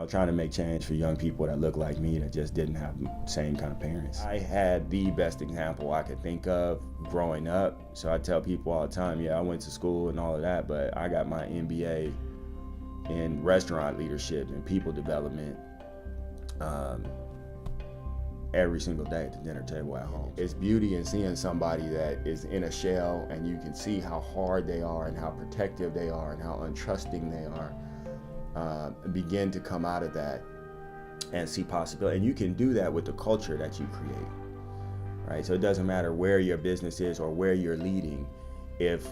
Trying to make change for young people that look like me that just didn't have the same kind of parents. I had the best example I could think of growing up. So I tell people all the time, yeah, I went to school and all of that, but I got my MBA in restaurant leadership and people development every single day at the dinner table at home. It's beauty in seeing somebody that is in a shell and you can see how hard they are and how protective they are and how untrusting they are. Begin to come out of that and see possibility. And you can do that with the culture that you create, right? So it doesn't matter where your business is or where you're leading. If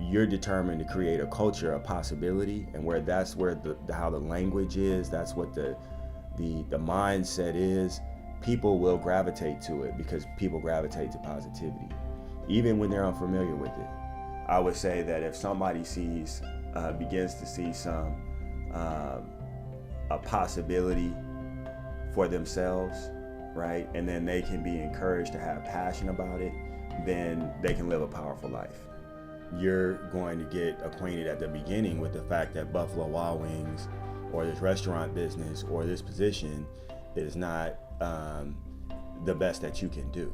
you're determined to create a culture of possibility, and where that's where how the language is, that's what the mindset is, people will gravitate to it because people gravitate to positivity, even when they're unfamiliar with it. I would say that if somebody begins to see a possibility for themselves, right? And then they can be encouraged to have passion about it, then they can live a powerful life. You're going to get acquainted at the beginning with the fact that Buffalo Wild Wings or this restaurant business or this position is not the best that you can do.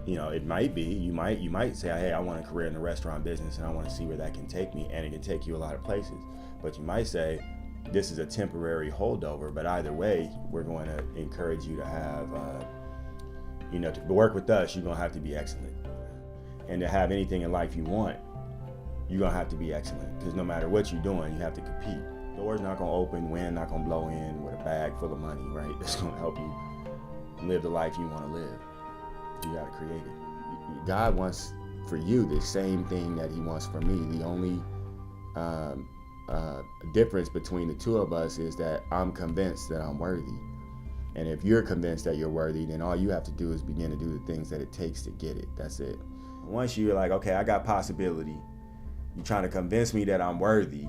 It might be, you might say, hey, I want a career in the restaurant business and I want to see where that can take me, and it can take you a lot of places. But you might say, this is a temporary holdover, but either way, we're going to encourage you to have, to work with us, you're going to have to be excellent. And to have anything in life you want, you're going to have to be excellent, because no matter what you're doing, you have to compete. Doors not going to open, wind not going to blow in with a bag full of money, right? That's going to help you live the life you want to live. You got to create it. God wants for you the same thing that he wants for me. The only difference between the two of us is that I'm convinced that I'm worthy. And if you're convinced that you're worthy, then all you have to do is begin to do the things that it takes to get it. That's it. Once you're like, okay, I got possibility, you're trying to convince me that I'm worthy,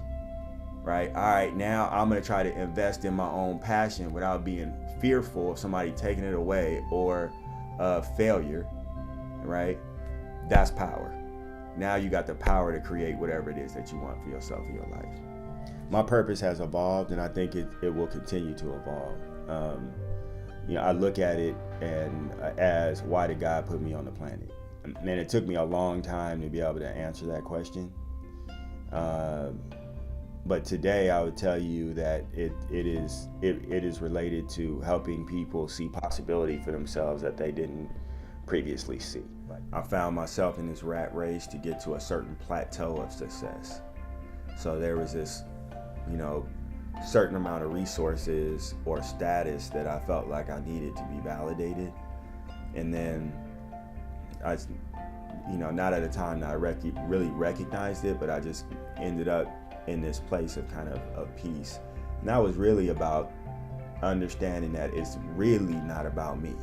right? All right, now I'm going to try to invest in my own passion without being fearful of somebody taking it away or failure, right? That's power. Now you got the power to create whatever it is that you want for yourself in your life. My purpose has evolved, and I think it will continue to evolve. I look at it as, why did God put me on the planet? And it took me a long time to be able to answer that question. But today I would tell you that it is related to helping people see possibility for themselves that they didn't previously see. I found myself in this rat race to get to a certain plateau of success. So there was this, certain amount of resources or status that I felt like I needed to be validated. And then not at a time that I really recognized it, but I just ended up in this place of kind of peace. And that was really about understanding that it's really not about me.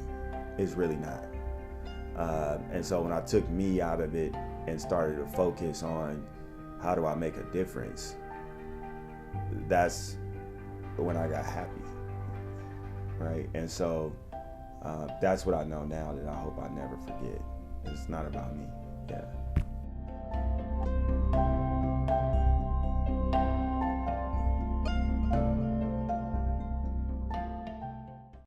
It's really not. And so when I took me out of it and started to focus on how do I make a difference, that's when I got happy, right? And so that's what I know now that I hope I never forget. It's not about me. Yeah.